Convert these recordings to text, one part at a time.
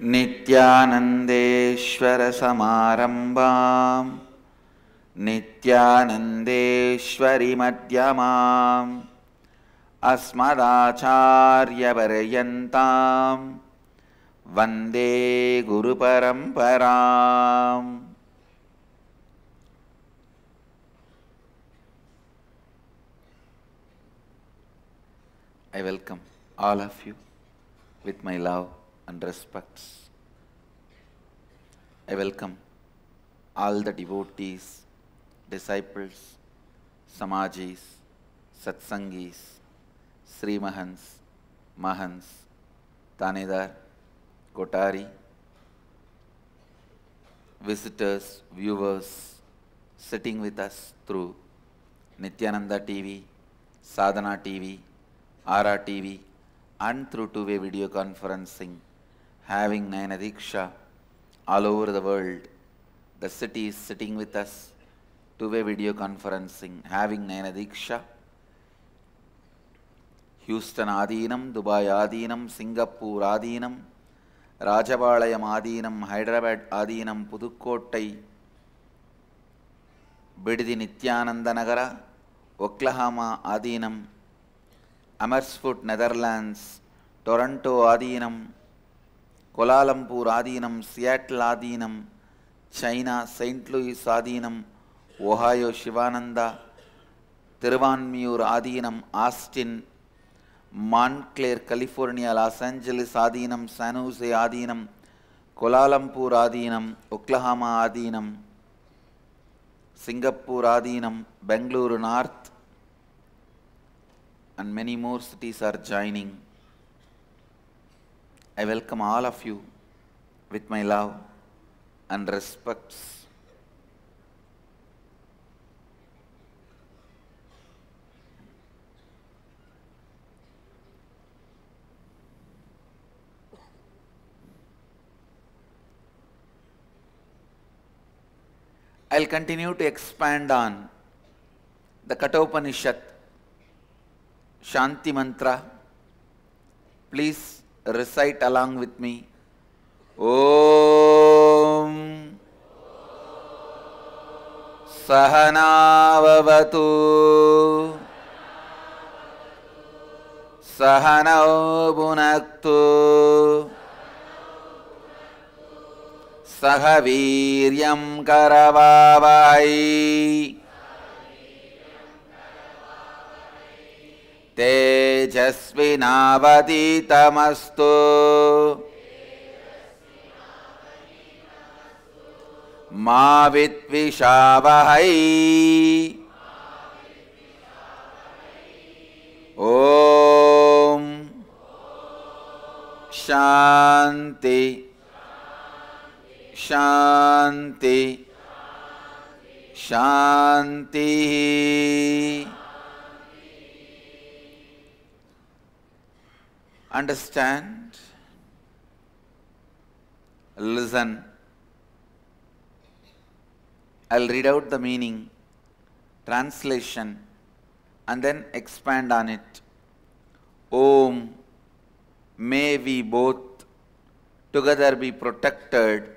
नित्यानन्देश्वर समारम्भाम् नित्यानन्देश्वरि मध्यमाम् अस्मदाचार्यपर्यन्ताम् वन्दे गुरुपरम्पराम्. I welcome all of you with my love and respects. I welcome all the devotees, disciples, samajis, satsangis, Sri Mahans, Mahans, Tanedar, Kotari, visitors, viewers sitting with us through Nithyananda TV, Sadhana TV, Ara TV and through two-way video conferencing, having Nayana Diksha all over the world. The city is sitting with us, two-way video conferencing, having Nayana Diksha. Houston Adinam, Dubai Adinam, Singapore Adinam, Rajabalayam Adinam, Hyderabad Adinam, Pudukottai, Bididi Nithyananda Nagara, Oklahoma Adinam, Amersfoort, Netherlands, Toronto Adinam, Kuala Lumpur Adinam, Seattle Adinam, China, St. Louis Adinam, Ohio Shivananda, Tiruvanmiyur Adinam, Austin, Montclair, California, Los Angeles Adinam, San Jose Adinam, Kuala Lumpur Adinam, Oklahoma Adinam, Singapore Adinam, Bangalore North, and many more cities are joining. I welcome all of you with my love and respects. I'll continue to expand on the Kathopanishad, Shanti Mantra. Please recite along with me. Om Sahana Vavatu Sahana Bhunaktu Sahaviryam Karavavai Tejasvinavaditamastu Ma Vitvishavahay. Om Shanti Shanti Shanti. Understand, listen. I'll read out the meaning, translation, and then expand on it. Om, may we both together be protected.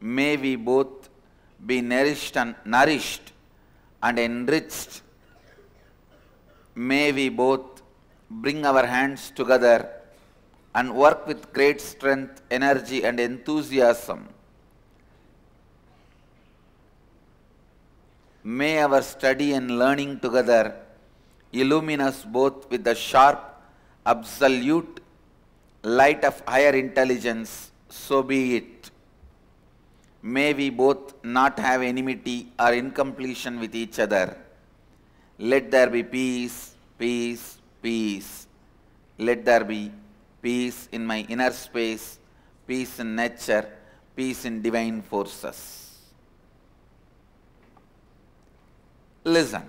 May we both be nourished and enriched. May we both bring our hands together and work with great strength, energy and enthusiasm. May our study and learning together illumine us both with the sharp, absolute light of higher intelligence. So be it. May we both not have enmity or incompletion with each other. Let there be peace, peace, peace. Let there be peace in my inner space, peace in nature, peace in divine forces. Listen.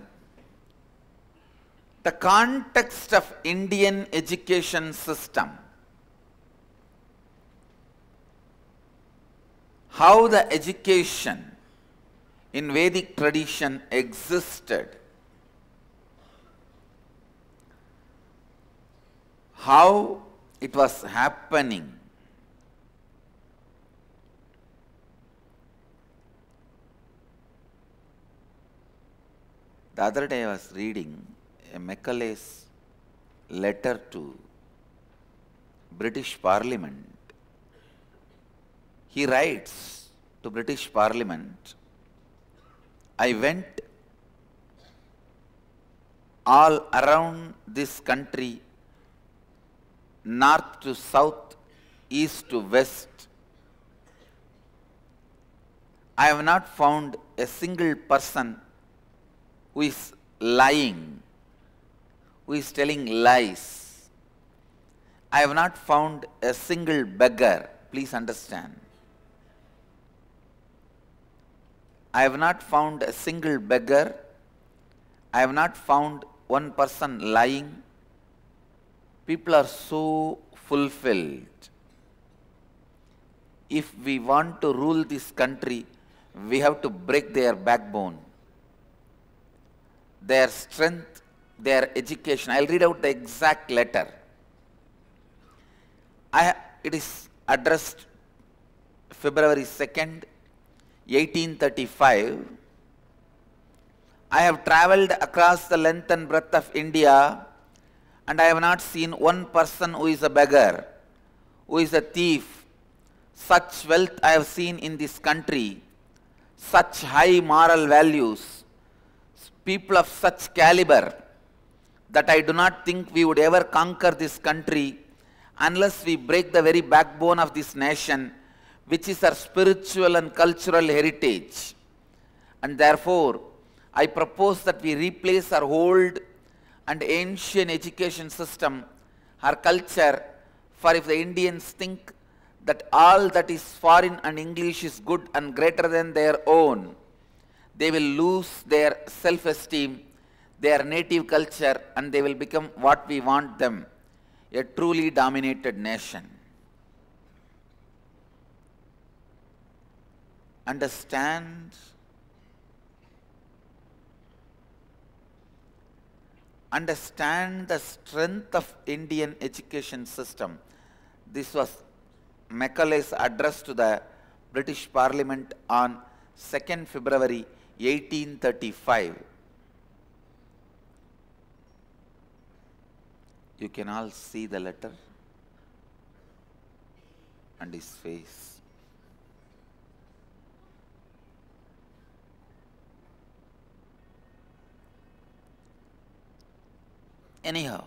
The context of Indian education system, how the education in Vedic tradition existed, how it was happening, The other day I was reading a Macaulay's letter to British Parliament. He writes to British Parliament, I went all around this country, north to south, east to west. I have not found a single person who is lying, who is telling lies. I have not found a single beggar. Please understand. I have not found a single beggar. I have not found one person lying. People are so fulfilled. If we want to rule this country, we have to break their backbone, their strength, their education. I'll read out the exact letter. It is addressed February 2nd, 1835. I have travelled across the length and breadth of India, and I have not seen one person who is a beggar, who is a thief. Such wealth I have seen in this country, such high moral values, people of such caliber, that I do not think we would ever conquer this country unless we break the very backbone of this nation, which is our spiritual and cultural heritage. And therefore, I propose that we replace our old and ancient education system, our culture, for if the Indians think that all that is foreign and English is good and greater than their own, they will lose their self-esteem, their native culture, and they will become what we want them, a truly dominated nation. Understand the strength of Indian education system. This was Macaulay's address to the British Parliament on 2nd February 1835. You can all see the letter and his face. Anyhow,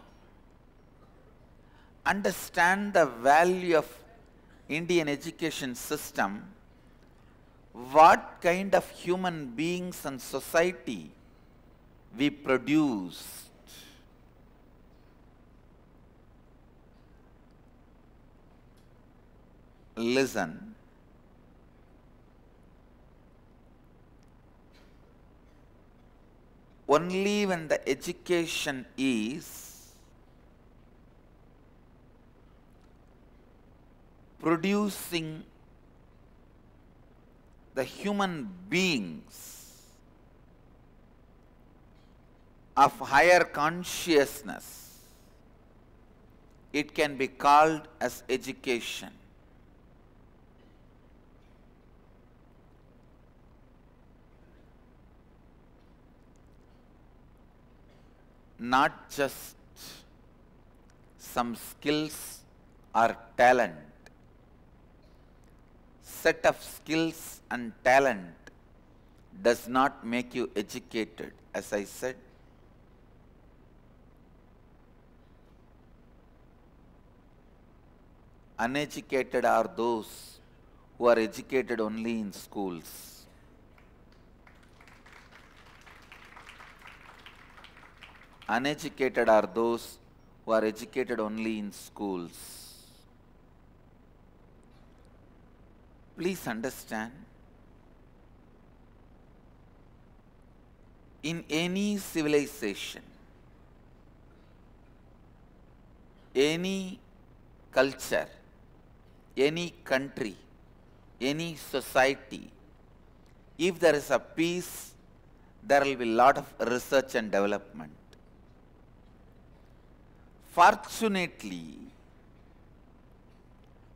understand the value of Indian education system, what kind of human beings and society we produced. Listen. Only when the education is producing the human beings of higher consciousness, it can be called as education. Not just some skills or talent. Set of skills and talent does not make you educated, as I said. Uneducated are those who are educated only in schools. Uneducated are those who are educated only in schools. Please understand, in any civilization, any culture, any country, any society, if there is a peace, there will be a lot of research and development. Fortunately,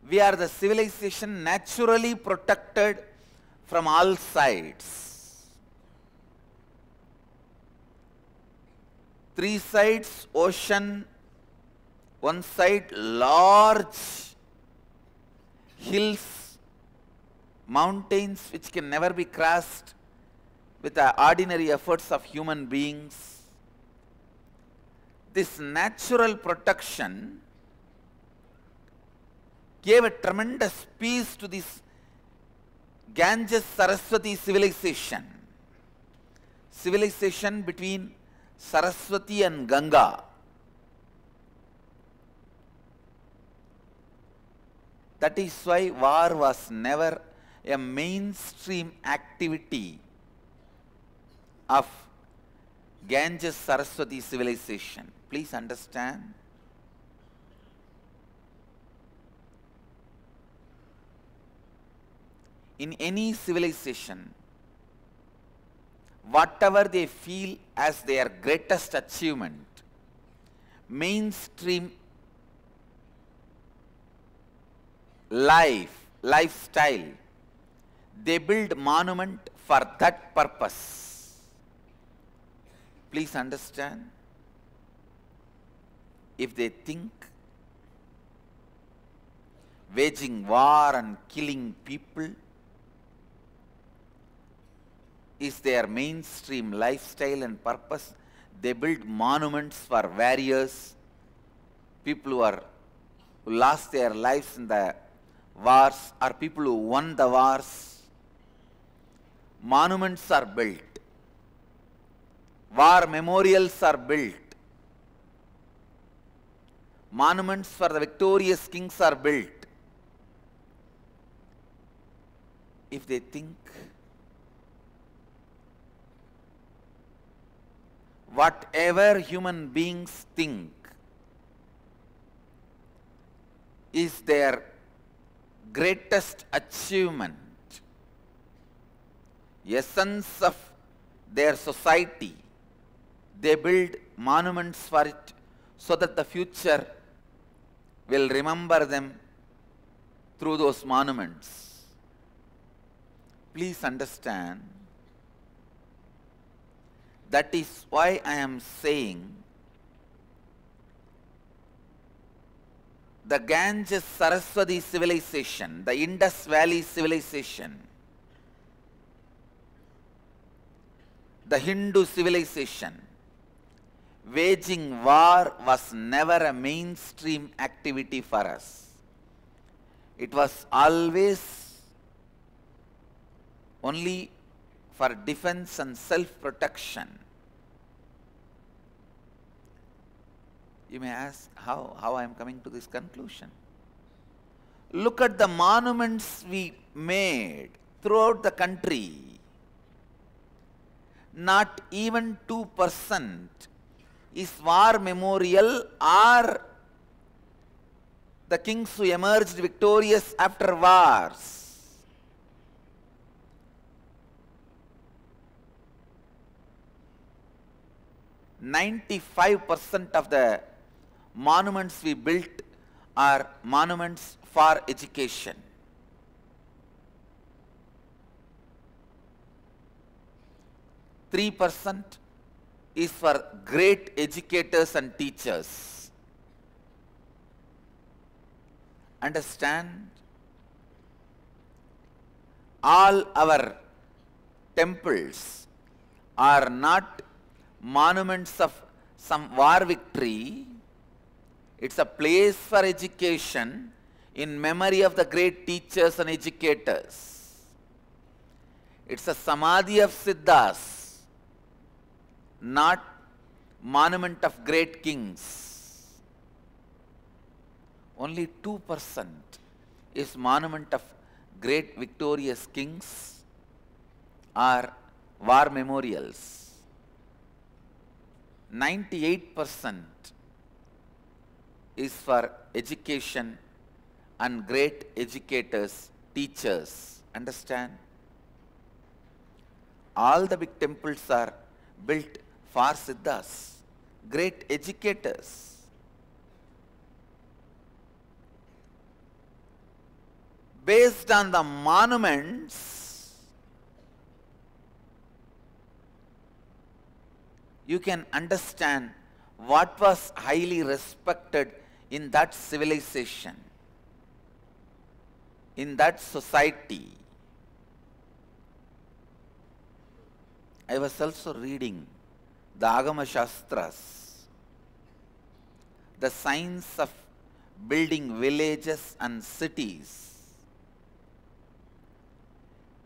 we are the civilization naturally protected from all sides. Three sides ocean, one side large hills, mountains which can never be crossed with the ordinary efforts of human beings. This natural protection gave a tremendous peace to this Ganges-Sarasvati civilization between Saraswati and Ganga. That is why war was never a mainstream activity of Ganges-Sarasvati civilization. Please understand. In any civilization, whatever they feel as their greatest achievement, mainstream lifestyle, they build monument for that purpose. Please understand. If they think waging war and killing people is their mainstream lifestyle and purpose, they build monuments for warriors, people who lost their lives in the wars, or people who won the wars. Monuments are built. War memorials are built. Monuments for the victorious kings are built. If they think whatever human beings think is their greatest achievement, essence of their society, they build monuments for it so that the future will remember them through those monuments. Please understand. That is why I am saying the Ganges-Sarasvati civilization, the Indus Valley civilization, the Hindu civilization, waging war was never a mainstream activity for us. It was always only for defense and self-protection. You may ask how I am coming to this conclusion. Look at the monuments we made throughout the country. Not even 2% is war memorial or the kings who emerged victorious after wars. 95% of the monuments we built are monuments for education. %3 is for great educators and teachers. Understand? All our temples are not monuments of some war victory. It's a place for education in memory of the great teachers and educators. It's a samadhi of siddhas, not monument of great kings. Only 2% is monument of great victorious kings or war memorials. 98% is for education and great educators, teachers. Understand? All the big temples are built for siddhas, great educators. Based on the monuments, you can understand what was highly respected in that civilization, in that society. I was also reading the Agama Shastras, the science of building villages and cities.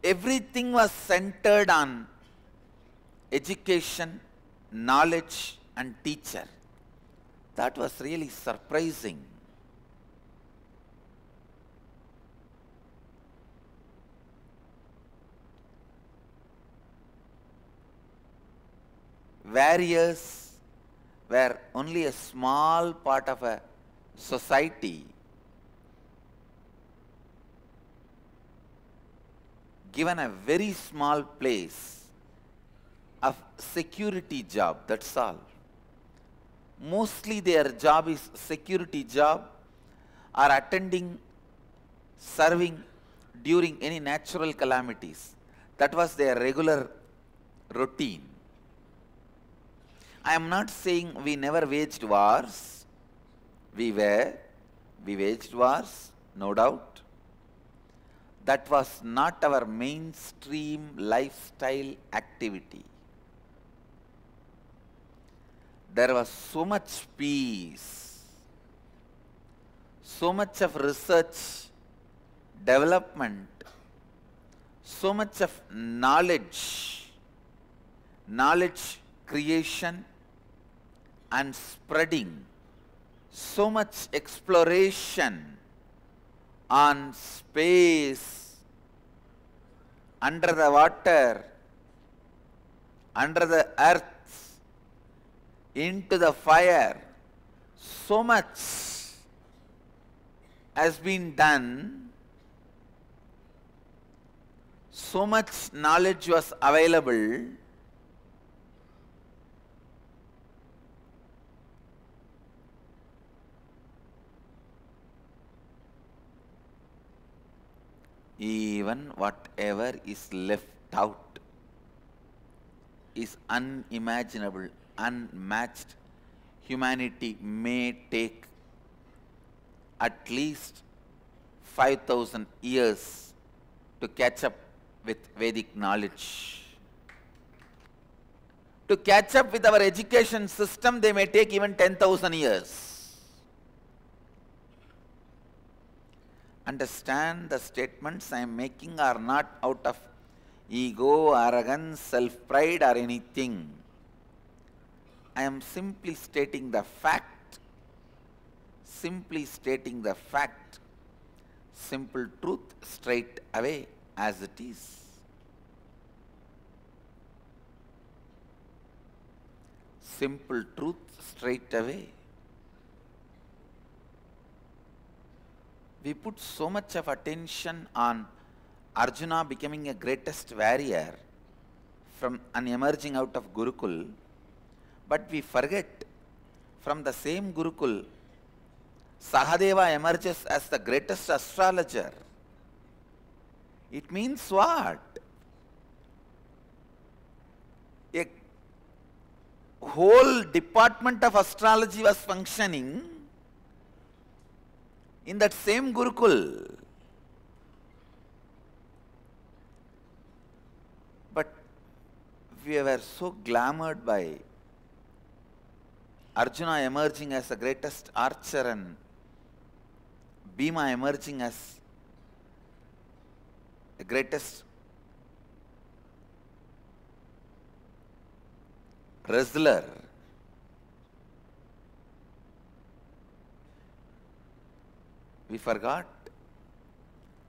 Everything was centered on education, knowledge and teacher. That was really surprising. Warriors were only a small part of a society. Given a very small place of security job, that's all. Mostly their job is security job or attending, serving during any natural calamities. That was their regular routine. I am not saying we never waged wars. We waged wars, no doubt. That was not our mainstream lifestyle activity. There was so much peace, so much of research, development, so much of knowledge creation and spreading, so much exploration on space, under the water, under the earth, into the fire. So much has been done, so much knowledge was available. Even whatever is left out is unimaginable, unmatched. Humanity may take at least 5,000 years to catch up with Vedic knowledge. To catch up with our education system, they may take even 10,000 years. Understand, the statements I am making are not out of ego, arrogance, self-pride or anything. I am simply stating the fact. Simply stating the fact. Simple truth straight away as it is. Simple truth straight away. We put so much of attention on Arjuna becoming a greatest warrior from an emerging out of Gurukul, but we forget from the same Gurukul, Sahadeva emerges as the greatest astrologer. It means what? A whole department of astrology was functioning in that same Gurukul. But we were so glamoured by Arjuna emerging as the greatest archer and Bhima emerging as the greatest wrestler. We forgot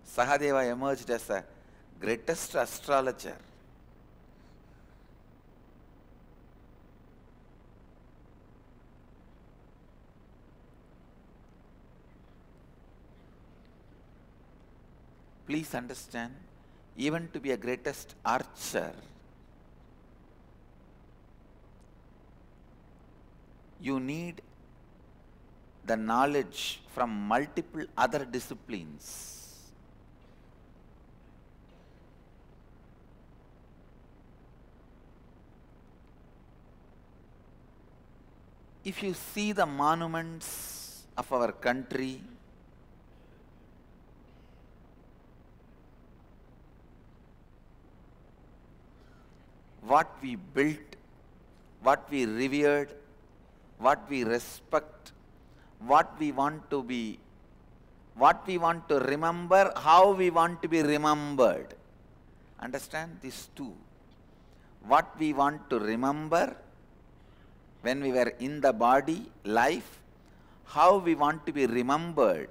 Sahadeva emerged as the greatest astrologer. Please understand, even to be a greatest archer, you need the knowledge from multiple other disciplines. If you see the monuments of our country, what we built, what we revered, what we respect, what we want to be, what we want to remember, how we want to be remembered. Understand these two. What we want to remember when we were in the body, life, how we want to be remembered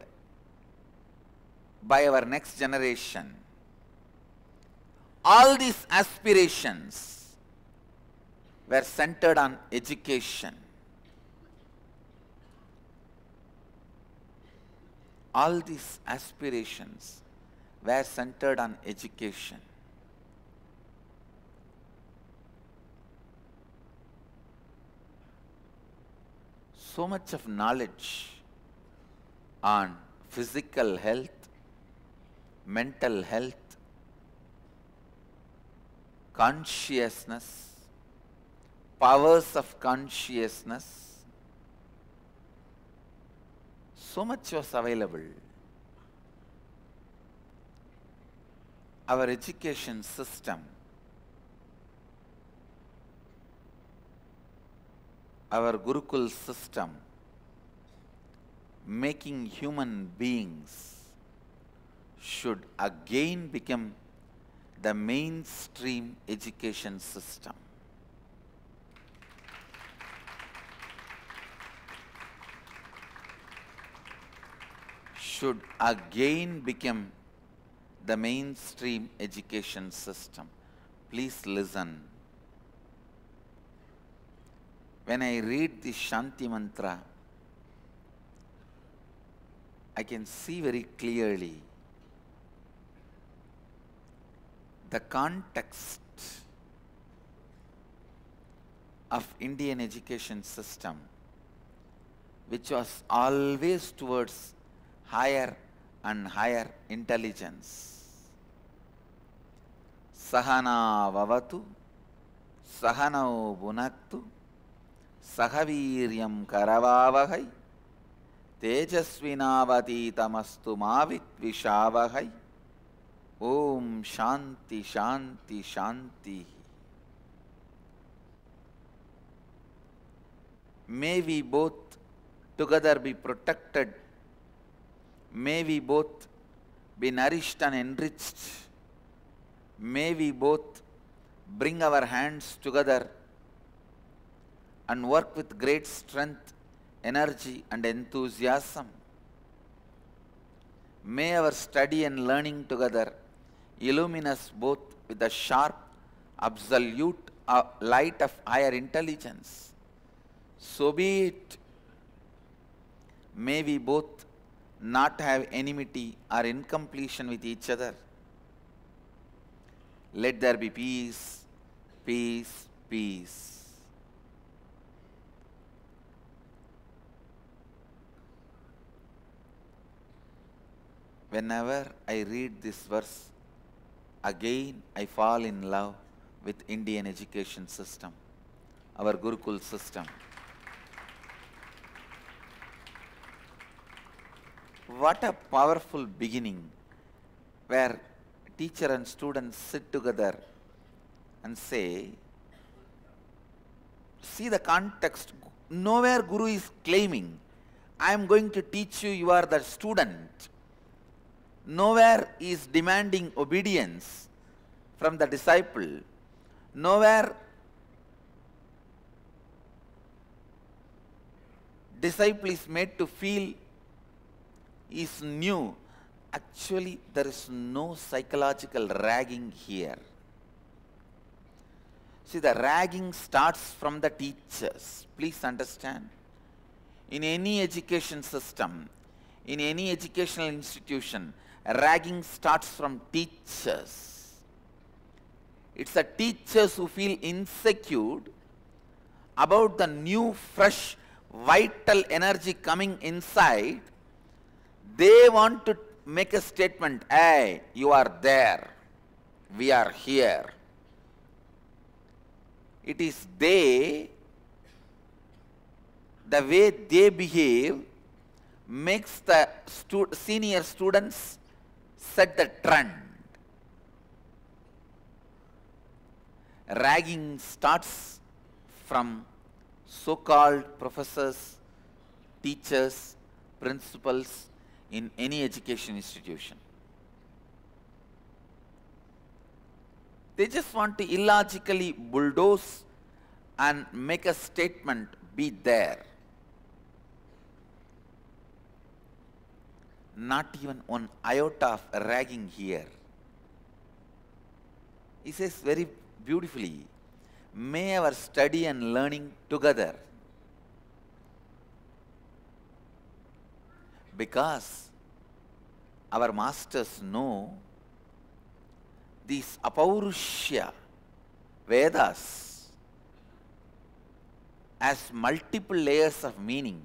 by our next generation. All these aspirations were centered on education. All these aspirations were centered on education. So much of knowledge on physical health, mental health, consciousness, powers of consciousness, so much was available. Our education system, our Gurukul system, making human beings, should again become the mainstream education system. Should again become the mainstream education system. Please listen. When I read the Shanti Mantra, I can see very clearly the context of Indian education system, which was always towards higher and higher intelligence. Sahana vavatu, sahanau bunaktu, sahaviryam karavavahai, tejasvinavaditamastu mavit vishavahai. Om Shanti Shanti Shanti. May we both together be protected. May we both be nourished and enriched. May we both bring our hands together and work with great strength, energy and enthusiasm. May our study and learning together illumine us both with the sharp, absolute light of higher intelligence. So be it. May we both not have enmity or incompletion with each other. Let there be peace, peace, peace. Whenever I read this verse, again I fall in love with Indian education system, our Gurukul system. What a powerful beginning, where teacher and students sit together and say, see the context. Nowhere Guru is claiming, I am going to teach you, you are the student. Nowhere he is demanding obedience from the disciple. Nowhere disciple is made to feel is new. Actually, there is no psychological ragging here. See, the ragging starts from the teachers. Please understand. In any education system, in any educational institution, ragging starts from teachers. It's the teachers who feel insecure about the new, fresh, vital energy coming inside. They want to make a statement, hey, you are there, we are here. It is they, the way they behave makes the senior students set the trend. Ragging starts from so-called professors, teachers, principals in any education institution. They just want to illogically bulldoze and make a statement be there. Not even one iota of ragging here. He says very beautifully, may our study and learning together. Because our masters know these apaurushya Vedas as multiple layers of meaning.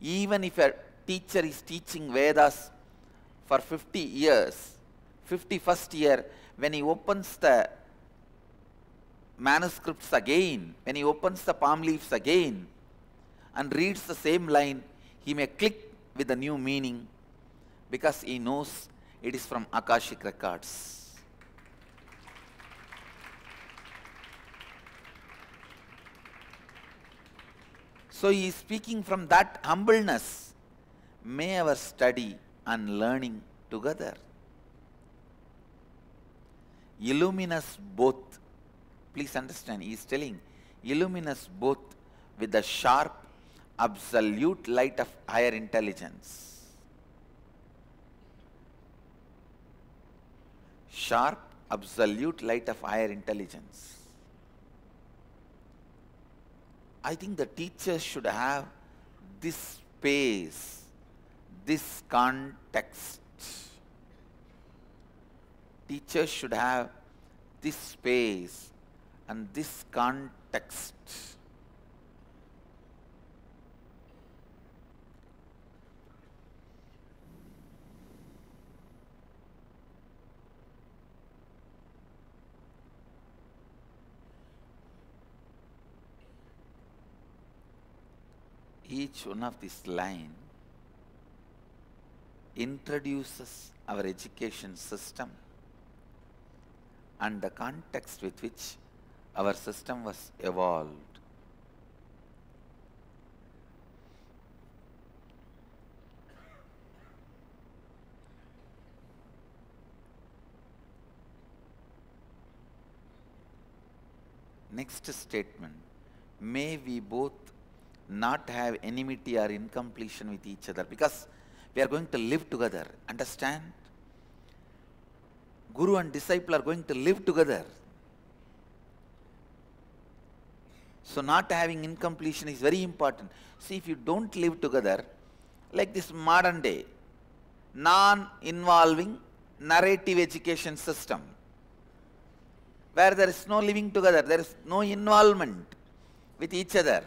Even if a teacher is teaching Vedas for 50 years, 51st year, when he opens the manuscripts again, when he opens the palm leaves again and reads the same line, he may click with a new meaning because he knows it is from Akashic records. So he is speaking from that humbleness. May our study and learning together illumine us both. Please understand, he is telling, illumine us both with the sharp, absolute light of higher intelligence. Sharp, absolute light of higher intelligence. I think the teachers should have this space, this context. Teachers should have this space and this context. Each one of this line introduces our education system and the context with which our system was evolved. Next statement, may we both not have enmity or incompletion with each other, because we are going to live together. Understand? Guru and disciple are going to live together. So not having incompletion is very important. See, if you don't live together, like this modern day, non-involving narrative education system, where there is no living together, there is no involvement with each other,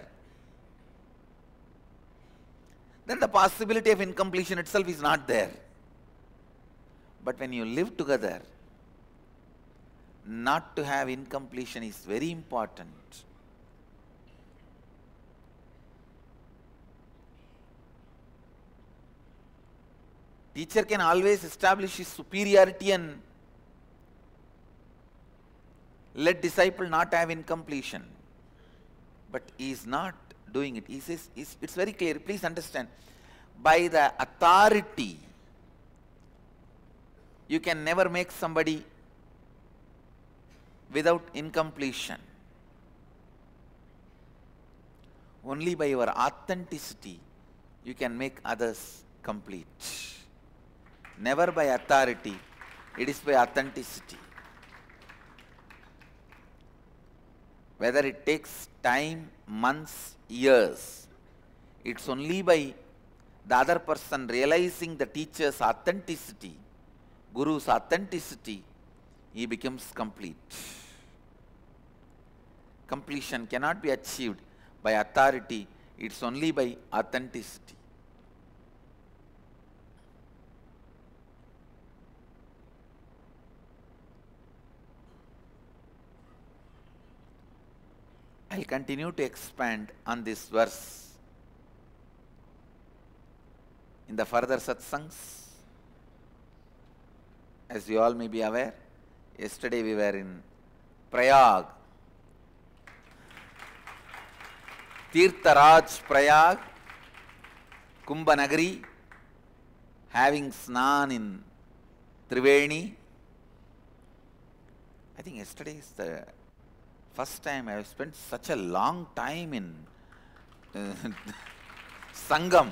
then the possibility of incompletion itself is not there. But when you live together, not to have incompletion is very important. Teacher can always establish his superiority and let disciple not have incompletion. But he is not doing it. He says, it's very clear, please understand, by the authority, you can never make somebody without incompletion. Only by your authenticity, you can make others complete. Never by authority, it is by authenticity. Whether it takes time, months, years, it's only by the other person realizing the teacher's authenticity, Guru's authenticity, he becomes complete. Completion cannot be achieved by authority, it's only by authenticity. I'll continue to expand on this verse in the further satsangs. As you all may be aware, yesterday we were in Prayag, Tirtharaj Prayag, Kumbha Nagari, having snan in Triveni. I think yesterday is the first time I have spent such a long time in Sangam.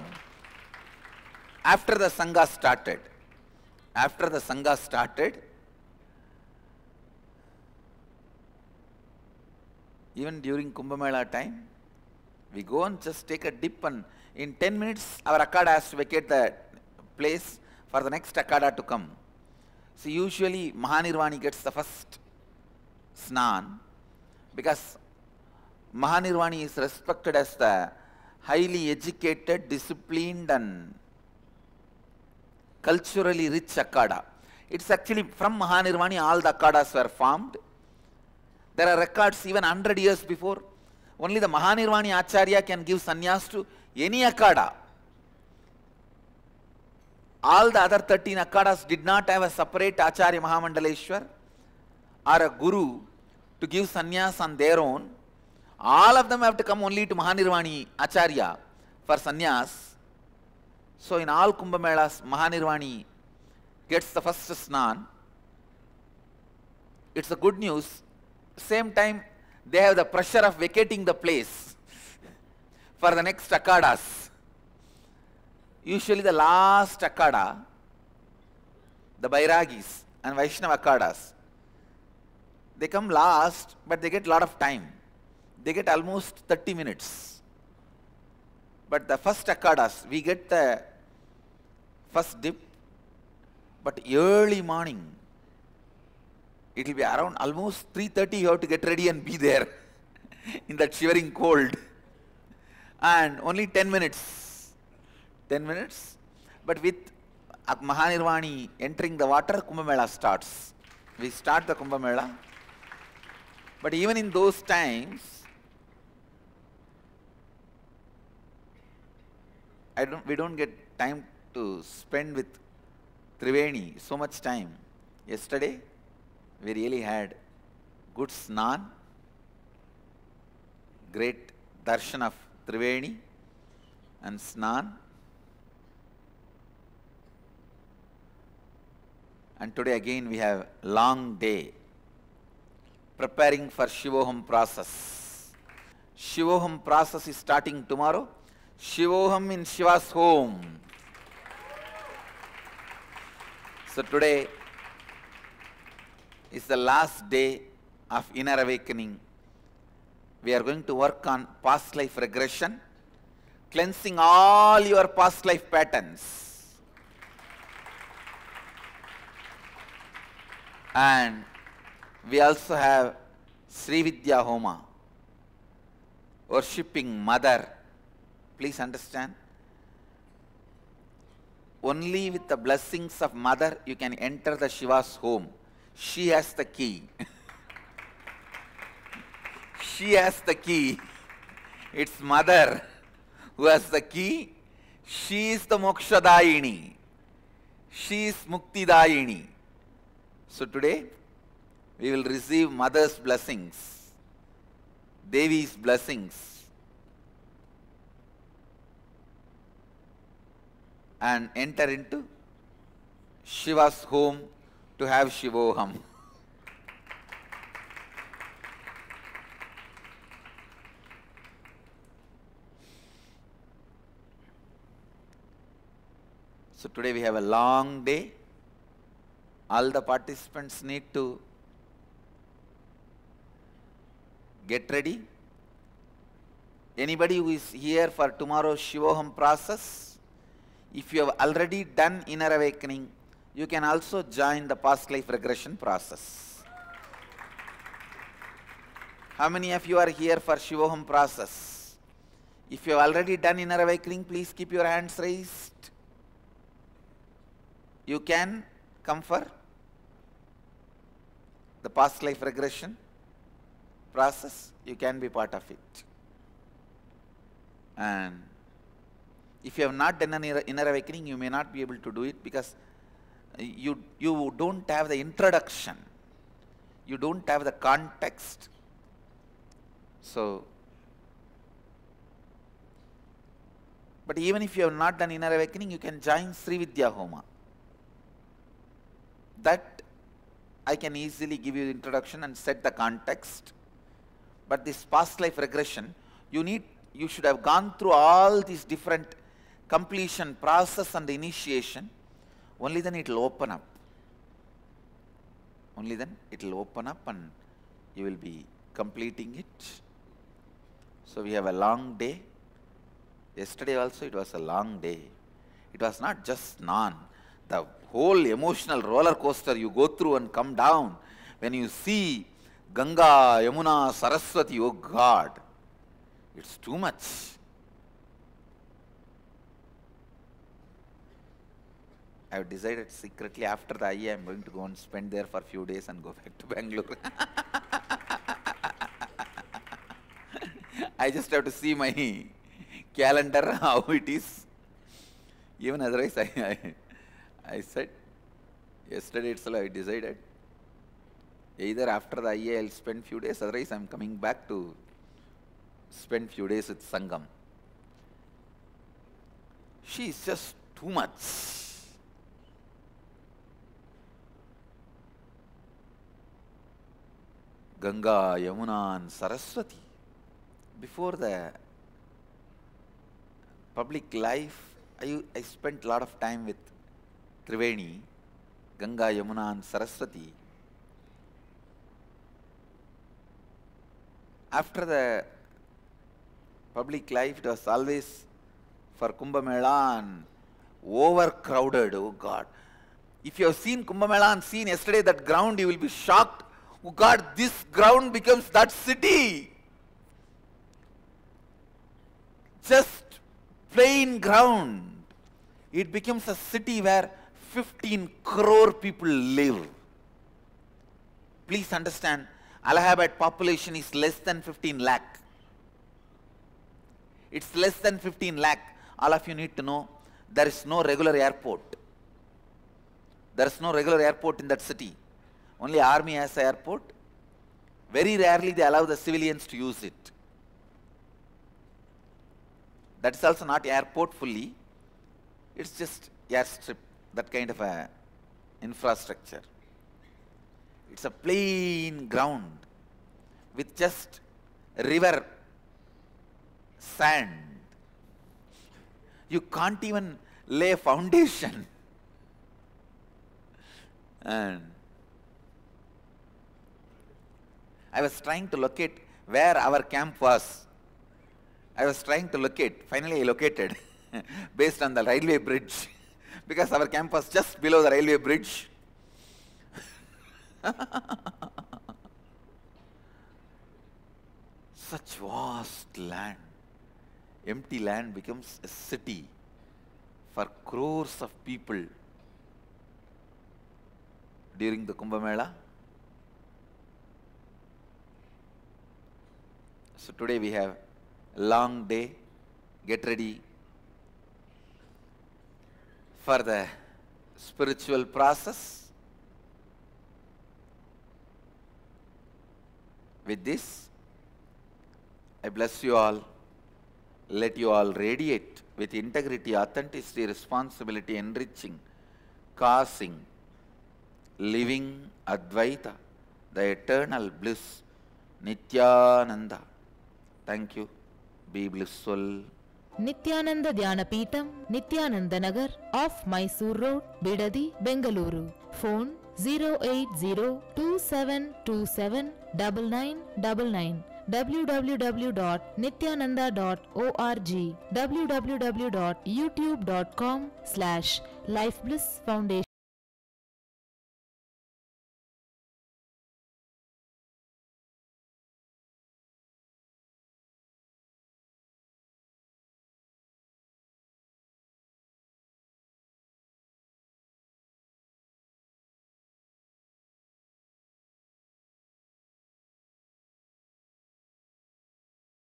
After the Sangha started, even during Kumbh Mela time, we go and just take a dip, and in 10 minutes our Akada has to vacate the place for the next Akada to come. So usually Mahanirvani gets the first snan, because Mahanirvani is respected as the highly educated, disciplined and culturally rich Akada. It's actually from Mahanirvani all the Akadas were formed. There are records even 100 years before. Only the Mahanirvani Acharya can give sannyas to any Akada. All the other 13 Akadas did not have a separate Acharya Mahamandaleshwar or a Guru to give sannyas on their own. All of them have to come only to Mahanirvani Acharya for sannyas. So in all Kumbh Melas, Mahanirvani gets the first snan. It's a good news. Same time, they have the pressure of vacating the place for the next Akadas. Usually the last Akada, the Bairagis and Vaishnava Akadas, they come last, but they get a lot of time. They get almost 30 minutes. But the first Akadas, we get the first dip, but early morning, it will be around almost 3:30, you have to get ready and be there in that shivering cold. And only 10 minutes. 10 minutes. But with Mahanirvani entering the water, Kumbh Mela starts. We start the Kumbh Mela. But even in those times, we don't get time to spend with Triveni, so much time. Yesterday, we really had good snan, great darshan of Triveni and snan. And today again we have long day preparing for Shivoham process. Shivoham process is starting tomorrow. Shivoham in Shiva's home. So today is the last day of inner awakening. We are going to work on past life regression, cleansing all your past life patterns. And we also have Sri Vidya Homa, worshipping Mother. Please understand, only with the blessings of Mother you can enter the Shiva's home. She has the key. She has the key. It's Mother who has the key. She is the Mokshadayini. She is Muktidayini. So today we will receive Mother's blessings, Devi's blessings, and enter into Shiva's home to have Shivoham. So today we have a long day. All the participants need to get ready. Anybody who is here for tomorrow's Shivoham process, if you have already done inner awakening, you can also join the past life regression process. How many of you are here for Shivoham process? If you have already done inner awakening, please keep your hands raised. You can come for the past life regression process. You can be part of it. And If you have not done an inner awakening, you may not be able to do it because you don't have the introduction. You don't have the context. So, but even if you have not done inner awakening, you can join Sri Vidya Homa. That I can easily give you the introduction and set the context. But this past life regression, you should have gone through all these different completion process and initiation. Only then it will open up. Only then it will open up and you will be completing it. So we have a long day. Yesterday also it was a long day. It was not just the whole emotional roller coaster you go through and come down. When you see Ganga, Yamuna, Saraswati, oh God, it's too much. I have decided secretly after the IA I am going to go and spend there for a few days and go back to Bangalore. I just have to see my calendar, how it is. Even otherwise, I said, yesterday itself I decided, either after the IA I will spend few days, otherwise I am coming back to spend few days with Sangam. She is just too much. Ganga, Yamuna and Saraswati. Before the public life, I spent a lot of time with Triveni, Ganga, Yamuna and Saraswati. After the public life, it was always for Kumbh Mela and overcrowded, oh God. If you have seen Kumbh Mela and seen yesterday that ground, you will be shocked. Oh God, this ground becomes that city. Just plain ground. It becomes a city where 15 crore people live. Please understand, Allahabad population is less than 15 lakh. It's less than 15 lakh. All of you need to know, there is no regular airport. There is no regular airport in that city. Only army has an airport. Very rarely they allow the civilians to use it. That is also not airport fully. It's just airstrip, that kind of a infrastructure. It's a plain ground with just river sand. You can't even lay a foundation. And I was trying to locate where our camp was. I was trying to locate. Finally, I located based on the railway bridge because our camp was just below the railway bridge. Such vast land. Empty land becomes a city for crores of people during the Kumbh Mela. So today we have a long day. Get ready for the spiritual process. With this, I bless you all. Let you all radiate with integrity, authenticity, responsibility, enriching, causing, living Advaita, the eternal bliss, Nithyananda. Thank you. Be blissful. Nithyananda Dhyanapītam, Nithyananda Nagar, off Mysore Road, Bidadi, Bengaluru. Phone 08027279999. www.nithyananda.org. www.youtube.com/lifeblissfoundation.